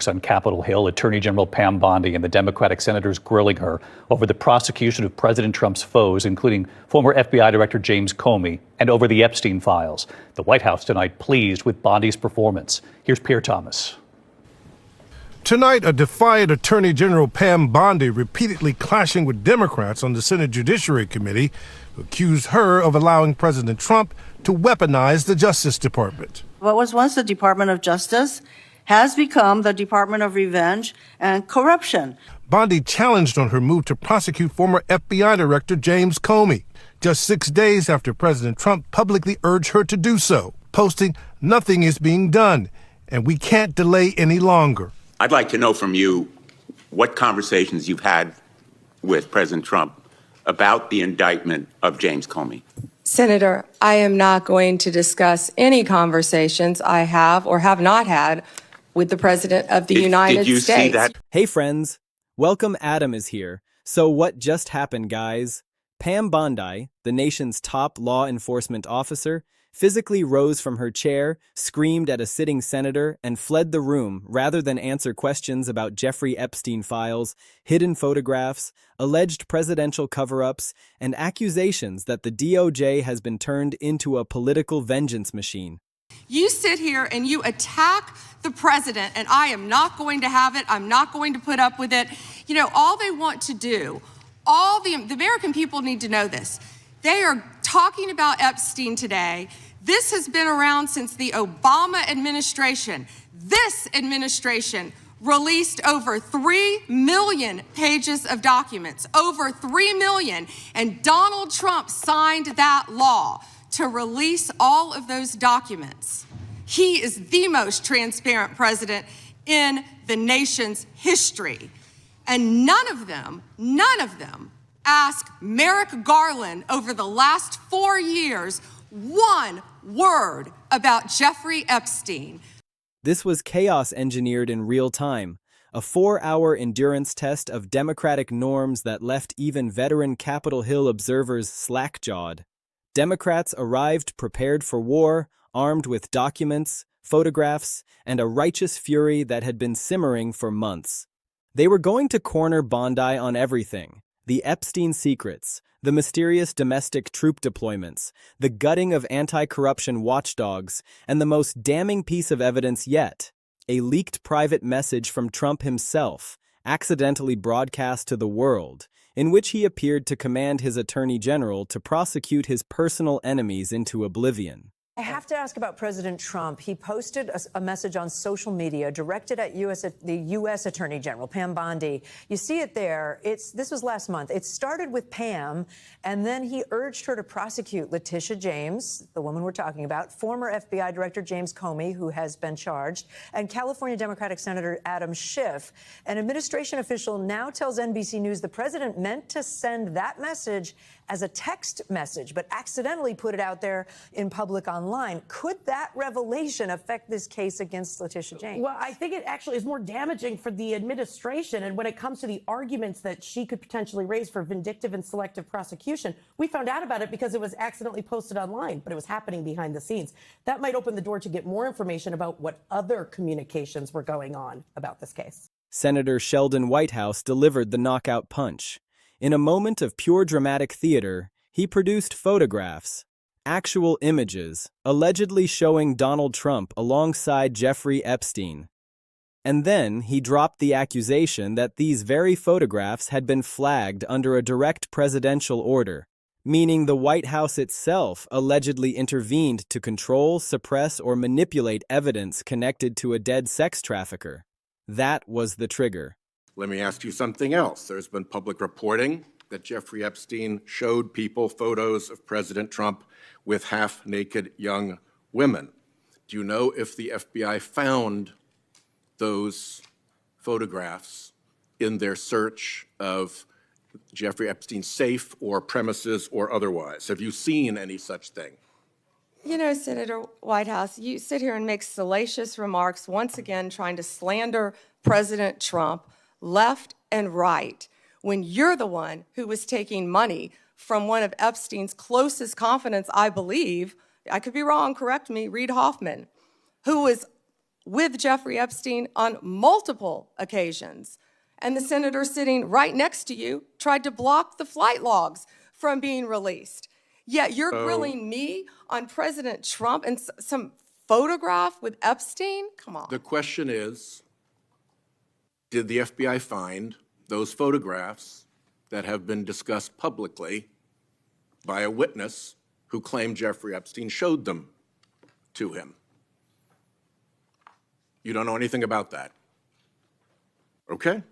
On Capitol Hill, Attorney General Pam Bondi and the Democratic senators grilling her over the prosecution of President Trump's foes, including former FBI Director James Comey, and over the Epstein files. The White House tonight pleased with Bondi's performance. Here's Pierre Thomas. Tonight, a defiant Attorney General Pam Bondi repeatedly clashing with Democrats on the Senate Judiciary Committee, who accused her of allowing President Trump to weaponize the Justice Department. What was once the Department of Justice has become the Department of Revenge and Corruption. Bondi challenged on her move to prosecute former FBI Director James Comey, just 6 days after President Trump publicly urged her to do so, posting, "Nothing is being done, and we can't delay any longer." I'd like to know from you what conversations you've had with President Trump about the indictment of James Comey. Senator, I am not going to discuss any conversations I have or have not had with the President of the United States. Did you see that? Hey friends, welcome. Adam is here. So what just happened, guys? Pam Bondi, the nation's top law enforcement officer, physically rose from her chair, screamed at a sitting senator, and fled the room rather than answer questions about Jeffrey Epstein files, hidden photographs, alleged presidential cover-ups, and accusations that the DOJ has been turned into a political vengeance machine. You sit here and you attack the president, and I am not going to have it. I'm not going to put up with it. You know, all they want to do, the American people need to know this. They are talking about Epstein today. This has been around since the Obama administration. This administration released over 3 million pages of documents, over 3 million, and Donald Trump signed that law to release all of those documents. He is the most transparent president in the nation's history. And none of them asked Merrick Garland over the last 4 years one word about Jeffrey Epstein. This was chaos engineered in real time, a 4-hour endurance test of democratic norms that left even veteran Capitol Hill observers slack-jawed. Democrats arrived prepared for war, armed with documents, photographs, and a righteous fury that had been simmering for months. They were going to corner Bondi on everything: the Epstein secrets, the mysterious domestic troop deployments, the gutting of anti-corruption watchdogs, and the most damning piece of evidence yet, a leaked private message from Trump himself, accidentally broadcast to the world, in which he appeared to command his attorney general to prosecute his personal enemies into oblivion. I have to ask about President Trump. He posted a message on social media directed at the U.S. Attorney General, Pam Bondi. You see it there. This was last month. It started with Pam, and then he urged her to prosecute Letitia James, the woman we're talking about, former FBI Director James Comey, who has been charged, and California Democratic Senator Adam Schiff. An administration official now tells NBC News the president meant to send that message as a text message, but accidentally put it out there in public online. Could that revelation affect this case against Letitia James? Well, I think it actually is more damaging for the administration. And when it comes to the arguments that she could potentially raise for vindictive and selective prosecution, we found out about it because it was accidentally posted online, but it was happening behind the scenes. That might open the door to get more information about what other communications were going on about this case. Senator Sheldon Whitehouse delivered the knockout punch. In a moment of pure dramatic theater, he produced photographs, actual images, allegedly showing Donald Trump alongside Jeffrey Epstein. And then he dropped the accusation that these very photographs had been flagged under a direct presidential order, meaning the White House itself allegedly intervened to control, suppress, or manipulate evidence connected to a dead sex trafficker. That was the trigger. Let me ask you something else. There's been public reporting that Jeffrey Epstein showed people photos of President Trump with half-naked young women. Do you know if the FBI found those photographs in their search of Jeffrey Epstein's safe or premises or otherwise? Have you seen any such thing? You know, Senator Whitehouse, you sit here and make salacious remarks, once again trying to slander President Trump left and right, when you're the one who was taking money from one of Epstein's closest confidants, I believe, I could be wrong, correct me, Reid Hoffman, who was with Jeffrey Epstein on multiple occasions. And the senator sitting right next to you tried to block the flight logs from being released. Yet you're grilling me on President Trump and some photograph with Epstein? Come on. The question is, did the FBI find those photographs that have been discussed publicly by a witness who claimed Jeffrey Epstein showed them to him? You don't know anything about that. Okay.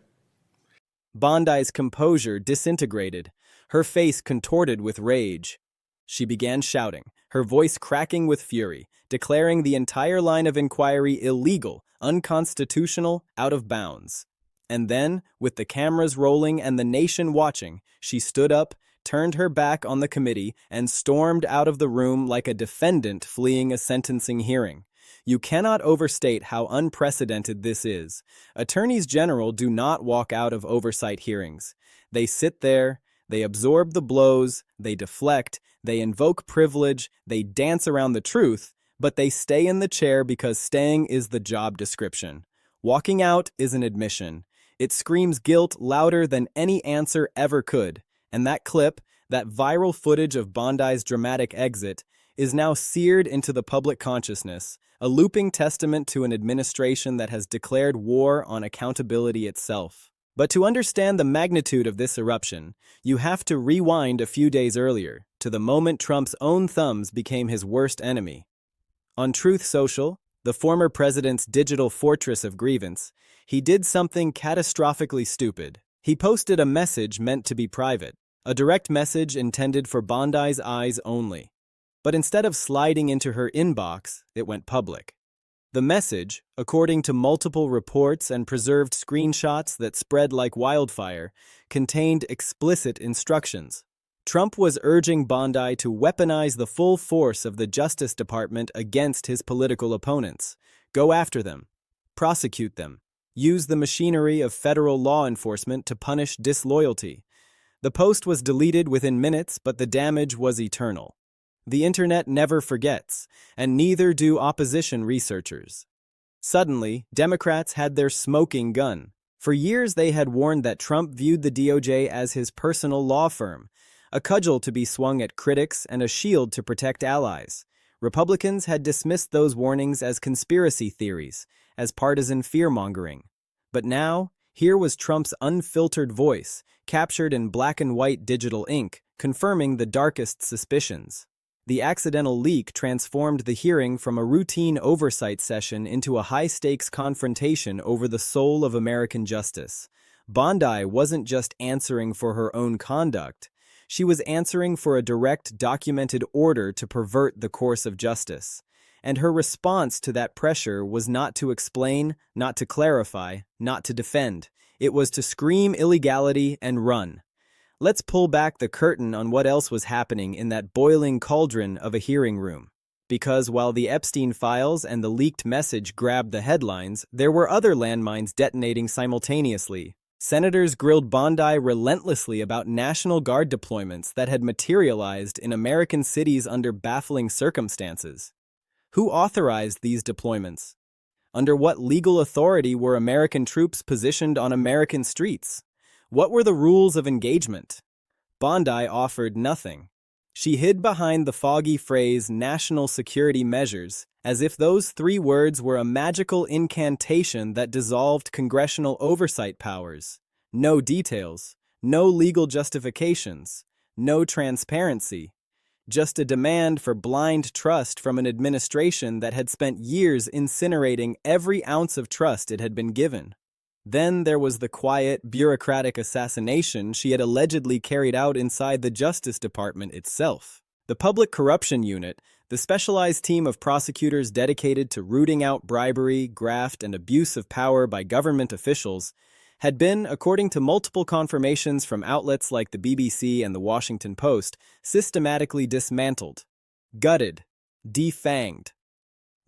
Bondi's composure disintegrated, her face contorted with rage. She began shouting, her voice cracking with fury, declaring the entire line of inquiry illegal, unconstitutional, out of bounds. And then, with the cameras rolling and the nation watching, she stood up, turned her back on the committee, and stormed out of the room like a defendant fleeing a sentencing hearing. You cannot overstate how unprecedented this is. Attorneys general do not walk out of oversight hearings. They sit there, they absorb the blows, they deflect, they invoke privilege, they dance around the truth, but they stay in the chair because staying is the job description. Walking out is an admission. It screams guilt louder than any answer ever could. And that clip, that viral footage of Bondi's dramatic exit, is now seared into the public consciousness, a looping testament to an administration that has declared war on accountability itself. But to understand the magnitude of this eruption, you have to rewind a few days earlier, to the moment Trump's own thumbs became his worst enemy. On Truth Social, the former president's digital fortress of grievance, he did something catastrophically stupid. He posted a message meant to be private, a direct message intended for Bondi's eyes only. But instead of sliding into her inbox, it went public. The message, according to multiple reports and preserved screenshots that spread like wildfire, contained explicit instructions. Trump was urging Bondi to weaponize the full force of the Justice Department against his political opponents. Go after them. Prosecute them. Use the machinery of federal law enforcement to punish disloyalty. The post was deleted within minutes, but the damage was eternal. The internet never forgets, and neither do opposition researchers. Suddenly, Democrats had their smoking gun. For years they had warned that Trump viewed the DOJ as his personal law firm, a cudgel to be swung at critics and a shield to protect allies. Republicans had dismissed those warnings as conspiracy theories, as partisan fear-mongering. But now, here was Trump's unfiltered voice, captured in black and white digital ink, confirming the darkest suspicions. The accidental leak transformed the hearing from a routine oversight session into a high-stakes confrontation over the soul of American justice. Bondi wasn't just answering for her own conduct. She was answering for a direct, documented order to pervert the course of justice. And her response to that pressure was not to explain, not to clarify, not to defend. It was to scream illegality and run. Let's pull back the curtain on what else was happening in that boiling cauldron of a hearing room. Because while the Epstein files and the leaked message grabbed the headlines, there were other landmines detonating simultaneously. Senators grilled Bondi relentlessly about National Guard deployments that had materialized in American cities under baffling circumstances. Who authorized these deployments? Under what legal authority were American troops positioned on American streets? What were the rules of engagement? Bondi offered nothing. She hid behind the foggy phrase national security measures, as if those three words were a magical incantation that dissolved congressional oversight powers. No details, no legal justifications, no transparency. Just a demand for blind trust from an administration that had spent years incinerating every ounce of trust it had been given. Then there was the quiet, bureaucratic assassination she had allegedly carried out inside the Justice Department itself. The Public Corruption Unit, the specialized team of prosecutors dedicated to rooting out bribery, graft, and abuse of power by government officials, had been, according to multiple confirmations from outlets like the BBC and the Washington Post, systematically dismantled, gutted, defanged.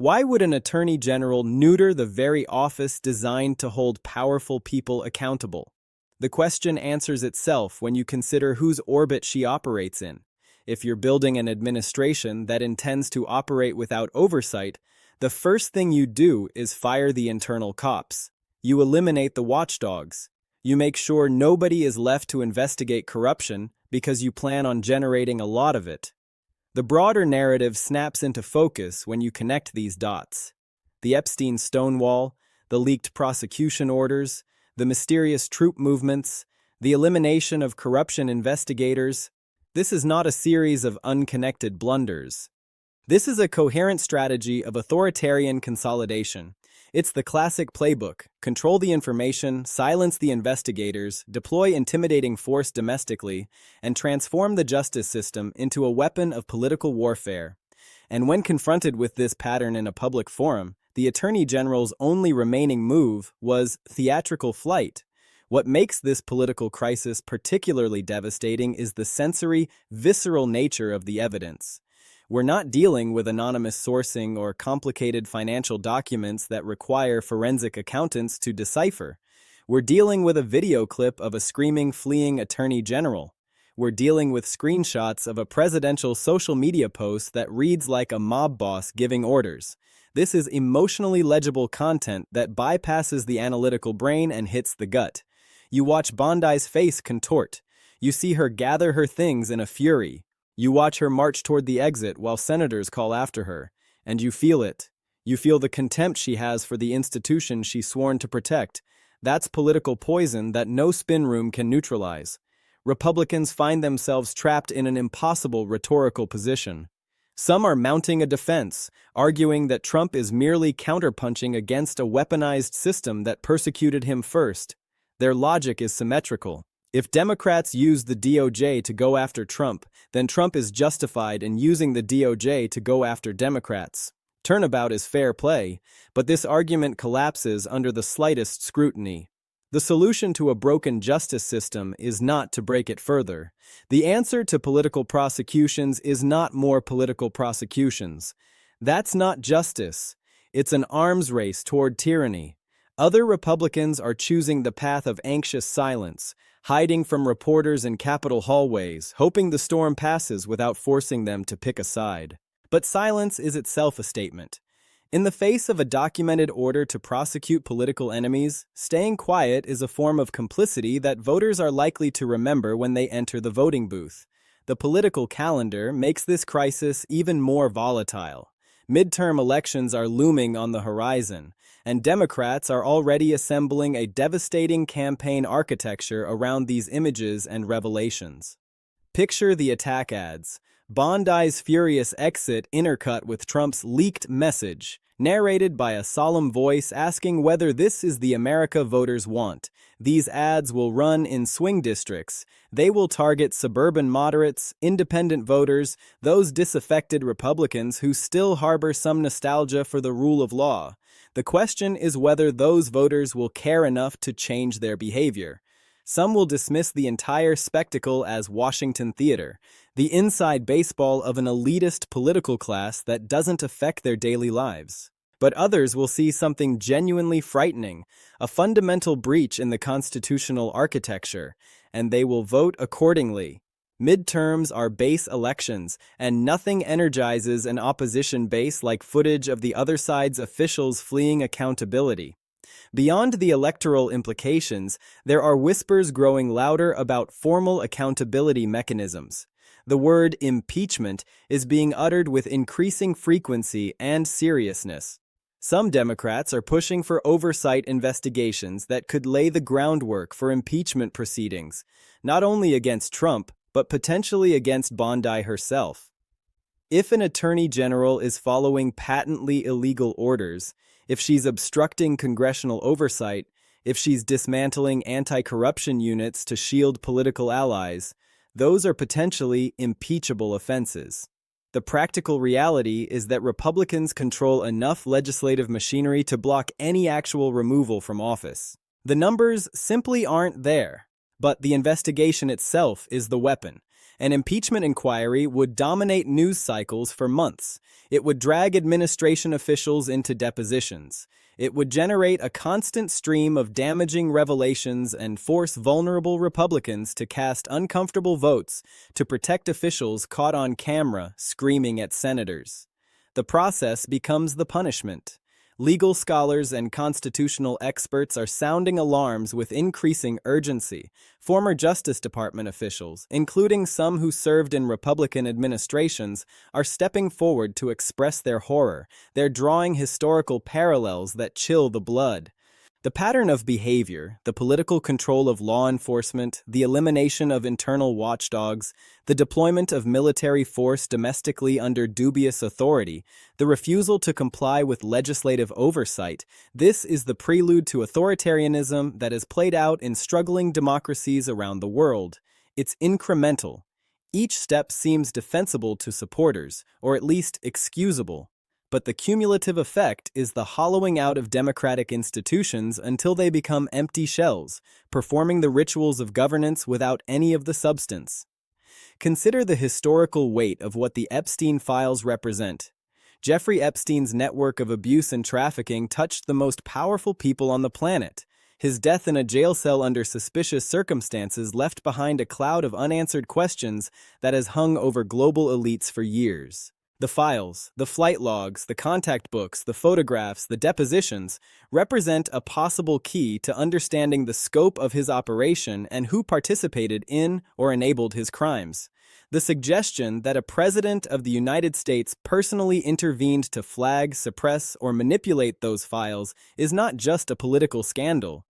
Why would an attorney general neuter the very office designed to hold powerful people accountable? The question answers itself when you consider whose orbit she operates in. If you're building an administration that intends to operate without oversight, The first thing you do is fire the internal cops. You eliminate the watchdogs. You make sure nobody is left to investigate corruption because you plan on generating a lot of it. The broader narrative snaps into focus when you connect these dots. The Epstein Stonewall, the leaked prosecution orders, the mysterious troop movements, the elimination of corruption investigators. This is not a series of unconnected blunders. This is a coherent strategy of authoritarian consolidation. It's the classic playbook: control the information, silence the investigators, deploy intimidating force domestically, and transform the justice system into a weapon of political warfare. And when confronted with this pattern in a public forum, the Attorney General's only remaining move was theatrical flight. What makes this political crisis particularly devastating is the sensory, visceral nature of the evidence. We're not dealing with anonymous sourcing or complicated financial documents that require forensic accountants to decipher. We're dealing with a video clip of a screaming, fleeing attorney general. We're dealing with screenshots of a presidential social media post that reads like a mob boss giving orders. This is emotionally legible content that bypasses the analytical brain and hits the gut. You watch Bondi's face contort. You see her gather her things in a fury. You watch her march toward the exit while senators call after her, and you feel it. You feel the contempt she has for the institution she's sworn to protect. That's political poison that no spin room can neutralize. Republicans find themselves trapped in an impossible rhetorical position. Some are mounting a defense, arguing that Trump is merely counterpunching against a weaponized system that persecuted him first. Their logic is symmetrical. If Democrats use the DOJ to go after Trump, then Trump is justified in using the DOJ to go after Democrats. Turnabout is fair play, but this argument collapses under the slightest scrutiny. The solution to a broken justice system is not to break it further. The answer to political prosecutions is not more political prosecutions. That's not justice. It's an arms race toward tyranny. Other Republicans are choosing the path of anxious silence, hiding from reporters in Capitol hallways, hoping the storm passes without forcing them to pick a side. But silence is itself a statement. In the face of a documented order to prosecute political enemies, staying quiet is a form of complicity that voters are likely to remember when they enter the voting booth. The political calendar makes this crisis even more volatile. Midterm elections are looming on the horizon, and Democrats are already assembling a devastating campaign architecture around these images and revelations. Picture the attack ads. Bondi's furious exit intercut with Trump's leaked message, narrated by a solemn voice asking whether this is the America voters want. These ads will run in swing districts. They will target suburban moderates, independent voters, those disaffected Republicans who still harbor some nostalgia for the rule of law. The question is whether those voters will care enough to change their behavior. Some will dismiss the entire spectacle as Washington theater, the inside baseball of an elitist political class that doesn't affect their daily lives. But others will see something genuinely frightening, a fundamental breach in the constitutional architecture, and they will vote accordingly. Midterms are base elections, and nothing energizes an opposition base like footage of the other side's officials fleeing accountability. Beyond the electoral implications, there are whispers growing louder about formal accountability mechanisms. The word impeachment is being uttered with increasing frequency and seriousness. Some Democrats are pushing for oversight investigations that could lay the groundwork for impeachment proceedings, not only against Trump, but potentially against Bondi herself. If an attorney general is following patently illegal orders, if she's obstructing congressional oversight, if she's dismantling anti-corruption units to shield political allies, those are potentially impeachable offenses. The practical reality is that Republicans control enough legislative machinery to block any actual removal from office. The numbers simply aren't there, but the investigation itself is the weapon. An impeachment inquiry would dominate news cycles for months. It would drag administration officials into depositions. It would generate a constant stream of damaging revelations and force vulnerable Republicans to cast uncomfortable votes to protect officials caught on camera screaming at senators. The process becomes the punishment. Legal scholars and constitutional experts are sounding alarms with increasing urgency. Former Justice Department officials, including some who served in Republican administrations, are stepping forward to express their horror. They're drawing historical parallels that chill the blood. The pattern of behavior, the political control of law enforcement, the elimination of internal watchdogs, the deployment of military force domestically under dubious authority, the refusal to comply with legislative oversight, this is the prelude to authoritarianism that is played out in struggling democracies around the world. It's incremental. Each step seems defensible to supporters, or at least excusable. But the cumulative effect is the hollowing out of democratic institutions until they become empty shells, performing the rituals of governance without any of the substance. Consider the historical weight of what the Epstein files represent. Jeffrey Epstein's network of abuse and trafficking touched the most powerful people on the planet. His death in a jail cell under suspicious circumstances left behind a cloud of unanswered questions that has hung over global elites for years. The files, the flight logs, the contact books, the photographs, the depositions represent a possible key to understanding the scope of his operation and who participated in or enabled his crimes. The suggestion that a president of the United States personally intervened to flag, suppress, or manipulate those files is not just a political scandal.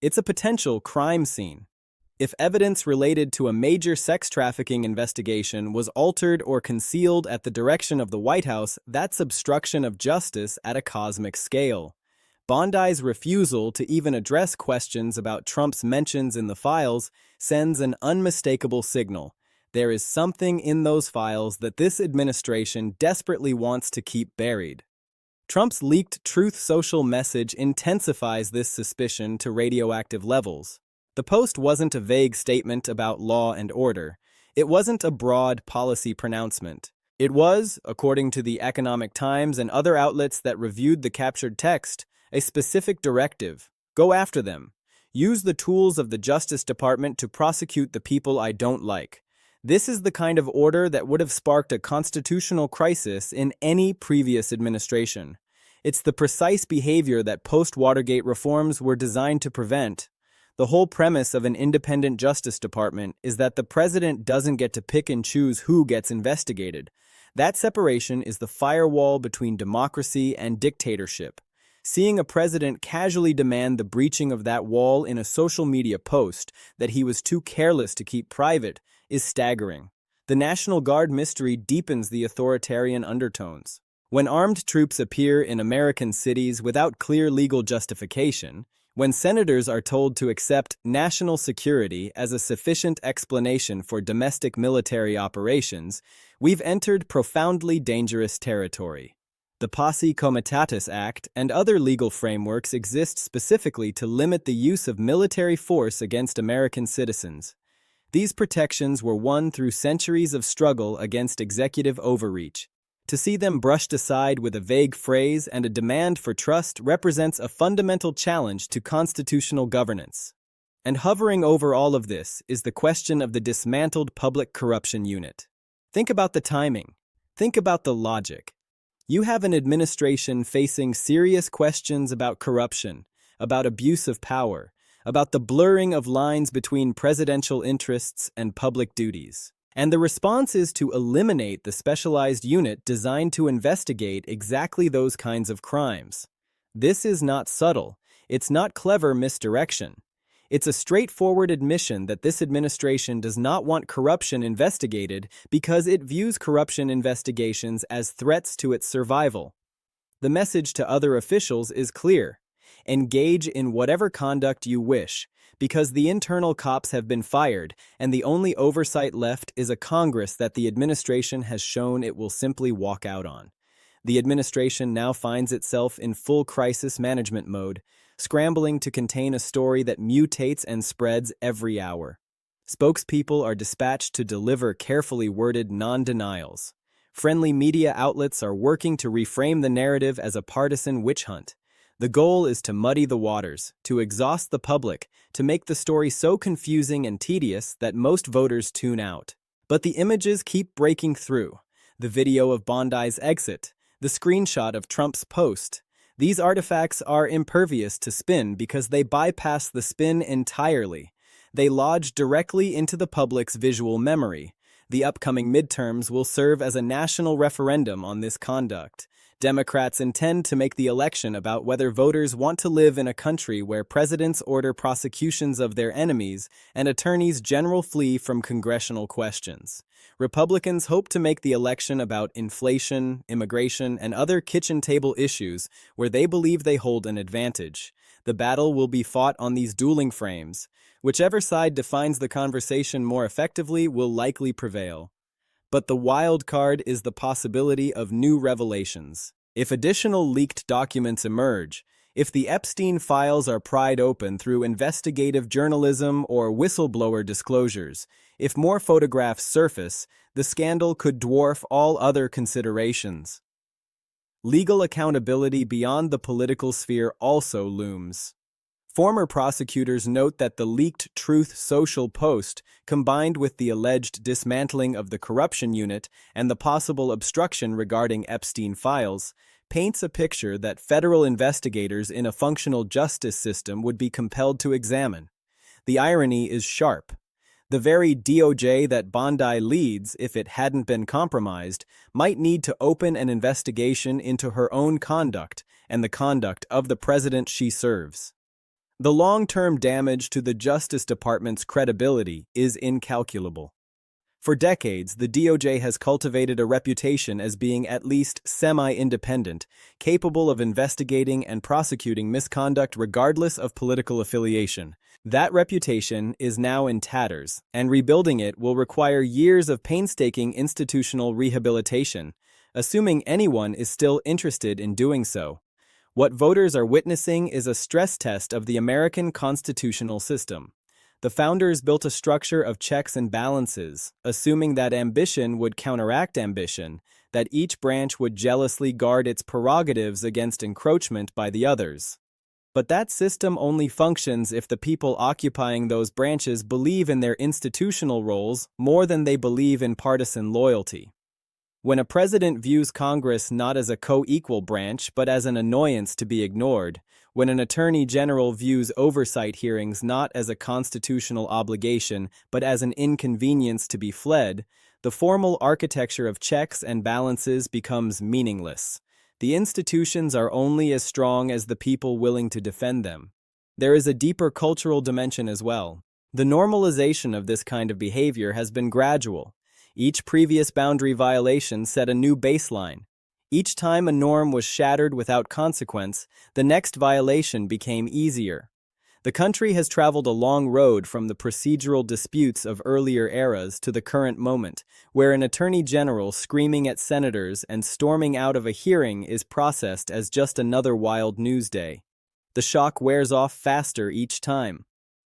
It's a potential crime scene. If evidence related to a major sex trafficking investigation was altered or concealed at the direction of the White House, that's obstruction of justice at a cosmic scale. Bondi's refusal to even address questions about Trump's mentions in the files sends an unmistakable signal. There is something in those files that this administration desperately wants to keep buried. Trump's leaked Truth Social message intensifies this suspicion to radioactive levels. The post wasn't a vague statement about law and order. It wasn't a broad policy pronouncement. It was, according to the Economic Times and other outlets that reviewed the captured text, a specific directive. Go after them. Use the tools of the Justice Department to prosecute the people I don't like. This is the kind of order that would have sparked a constitutional crisis in any previous administration. It's the precise behavior that post-Watergate reforms were designed to prevent. The whole premise of an independent Justice Department is that the president doesn't get to pick and choose who gets investigated. That separation is the firewall between democracy and dictatorship. Seeing a president casually demand the breaching of that wall in a social media post that he was too careless to keep private is staggering. The National Guard mystery deepens the authoritarian undertones. When armed troops appear in American cities without clear legal justification, when senators are told to accept national security as a sufficient explanation for domestic military operations, we've entered profoundly dangerous territory. The Posse Comitatus Act and other legal frameworks exist specifically to limit the use of military force against American citizens. These protections were won through centuries of struggle against executive overreach. To see them brushed aside with a vague phrase and a demand for trust represents a fundamental challenge to constitutional governance. And hovering over all of this is the question of the dismantled Public Corruption Unit. Think about the timing. Think about the logic. You have an administration facing serious questions about corruption, about abuse of power, about the blurring of lines between presidential interests and public duties. And the response is to eliminate the specialized unit designed to investigate exactly those kinds of crimes. This is not subtle. It's not clever misdirection. It's a straightforward admission that this administration does not want corruption investigated because it views corruption investigations as threats to its survival. The message to other officials is clear. Engage in whatever conduct you wish, because the internal cops have been fired, and the only oversight left is a Congress that the administration has shown it will simply walk out on. The administration now finds itself in full crisis management mode, scrambling to contain a story that mutates and spreads every hour. Spokespeople are dispatched to deliver carefully worded non-denials. Friendly media outlets are working to reframe the narrative as a partisan witch hunt. The goal is to muddy the waters, to exhaust the public, to make the story so confusing and tedious that most voters tune out. But the images keep breaking through. The video of Bondi's exit, the screenshot of Trump's post. These artifacts are impervious to spin because they bypass the spin entirely. They lodge directly into the public's visual memory. The upcoming midterms will serve as a national referendum on this conduct. Democrats intend to make the election about whether voters want to live in a country where presidents order prosecutions of their enemies and attorneys general flee from congressional questions. Republicans hope to make the election about inflation, immigration, and other kitchen table issues where they believe they hold an advantage. The battle will be fought on these dueling frames. Whichever side defines the conversation more effectively will likely prevail. But the wild card is the possibility of new revelations. If additional leaked documents emerge, if the Epstein files are pried open through investigative journalism or whistleblower disclosures, if more photographs surface, the scandal could dwarf all other considerations. Legal accountability beyond the political sphere also looms. Former prosecutors note that the leaked Truth Social post, combined with the alleged dismantling of the corruption unit and the possible obstruction regarding Epstein files, paints a picture that federal investigators in a functional justice system would be compelled to examine. The irony is sharp. The very DOJ that Bondi leads, if it hadn't been compromised, might need to open an investigation into her own conduct and the conduct of the president she serves. The long-term damage to the Justice Department's credibility is incalculable. For decades, the DOJ has cultivated a reputation as being at least semi-independent, capable of investigating and prosecuting misconduct regardless of political affiliation. That reputation is now in tatters, and rebuilding it will require years of painstaking institutional rehabilitation, assuming anyone is still interested in doing so. What voters are witnessing is a stress test of the American constitutional system. The founders built a structure of checks and balances, assuming that ambition would counteract ambition, that each branch would jealously guard its prerogatives against encroachment by the others. But that system only functions if the people occupying those branches believe in their institutional roles more than they believe in partisan loyalty. When a president views Congress not as a co-equal branch but as an annoyance to be ignored, when an attorney general views oversight hearings not as a constitutional obligation but as an inconvenience to be fled, the formal architecture of checks and balances becomes meaningless. The institutions are only as strong as the people willing to defend them. There is a deeper cultural dimension as well. The normalization of this kind of behavior has been gradual. Each previous boundary violation set a new baseline. Each time a norm was shattered without consequence, the next violation became easier. The country has traveled a long road from the procedural disputes of earlier eras to the current moment, where an attorney general screaming at senators and storming out of a hearing is processed as just another wild news day. The shock wears off faster each time.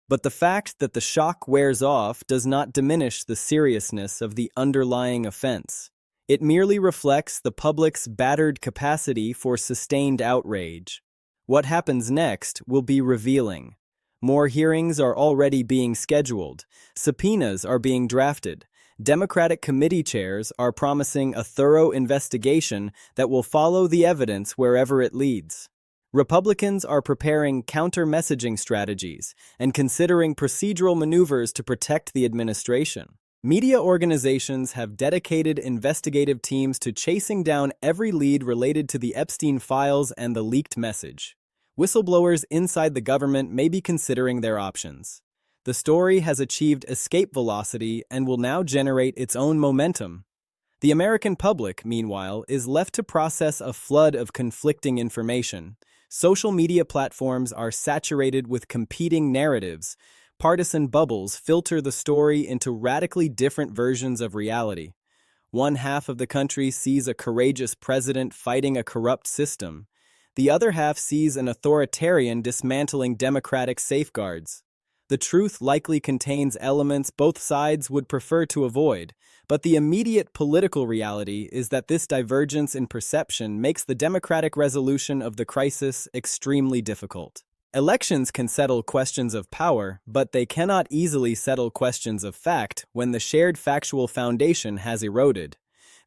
But the fact that the shock wears off does not diminish the seriousness of the underlying offense. It merely reflects the public's battered capacity for sustained outrage. What happens next will be revealing. More hearings are already being scheduled. Subpoenas are being drafted. Democratic committee chairs are promising a thorough investigation that will follow the evidence wherever it leads. Republicans are preparing counter-messaging strategies and considering procedural maneuvers to protect the administration. Media organizations have dedicated investigative teams to chasing down every lead related to the Epstein files and the leaked message. Whistleblowers inside the government may be considering their options. The story has achieved escape velocity and will now generate its own momentum. The American public, meanwhile, is left to process a flood of conflicting information. Social media platforms are saturated with competing narratives. Partisan bubbles filter the story into radically different versions of reality. One half of the country sees a courageous president fighting a corrupt system. The other half sees an authoritarian dismantling democratic safeguards. The truth likely contains elements both sides would prefer to avoid, but the immediate political reality is that this divergence in perception makes the democratic resolution of the crisis extremely difficult. Elections can settle questions of power, but they cannot easily settle questions of fact when the shared factual foundation has eroded.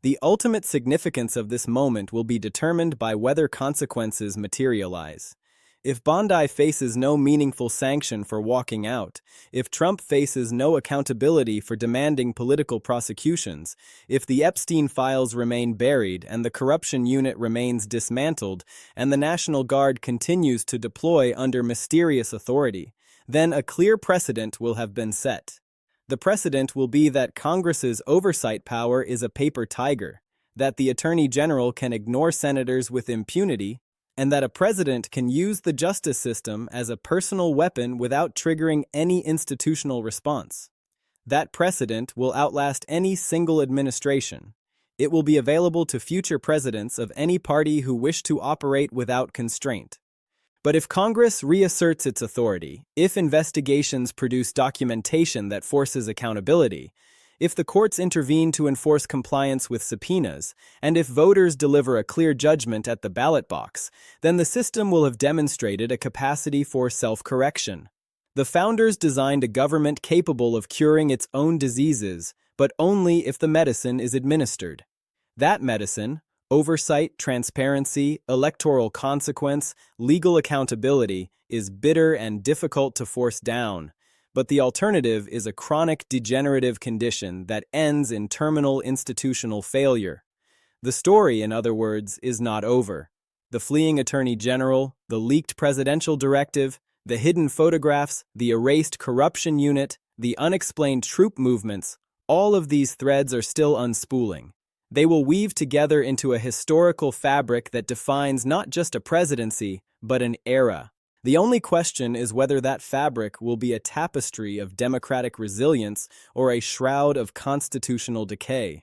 The ultimate significance of this moment will be determined by whether consequences materialize. If Bondi faces no meaningful sanction for walking out, if Trump faces no accountability for demanding political prosecutions, if the Epstein files remain buried and the corruption unit remains dismantled and the National Guard continues to deploy under mysterious authority, then a clear precedent will have been set. The precedent will be that Congress's oversight power is a paper tiger, that the Attorney General can ignore senators with impunity, and that a president can use the justice system as a personal weapon without triggering any institutional response. That precedent will outlast any single administration. It will be available to future presidents of any party who wish to operate without constraint. But if Congress reasserts its authority, if investigations produce documentation that forces accountability, if the courts intervene to enforce compliance with subpoenas, and if voters deliver a clear judgment at the ballot box, then the system will have demonstrated a capacity for self-correction. The founders designed a government capable of curing its own diseases, but only if the medicine is administered. That medicine, oversight, transparency, electoral consequence, legal accountability, is bitter and difficult to force down. But the alternative is a chronic degenerative condition that ends in terminal institutional failure. The story, in other words, is not over. The fleeing Attorney General, the leaked presidential directive, the hidden photographs, the erased corruption unit, the unexplained troop movements, all of these threads are still unspooling. They will weave together into a historical fabric that defines not just a presidency, but an era. The only question is whether that fabric will be a tapestry of democratic resilience or a shroud of constitutional decay.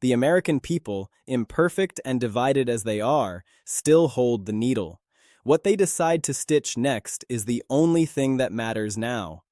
The American people, imperfect and divided as they are, still hold the needle. What they decide to stitch next is the only thing that matters now.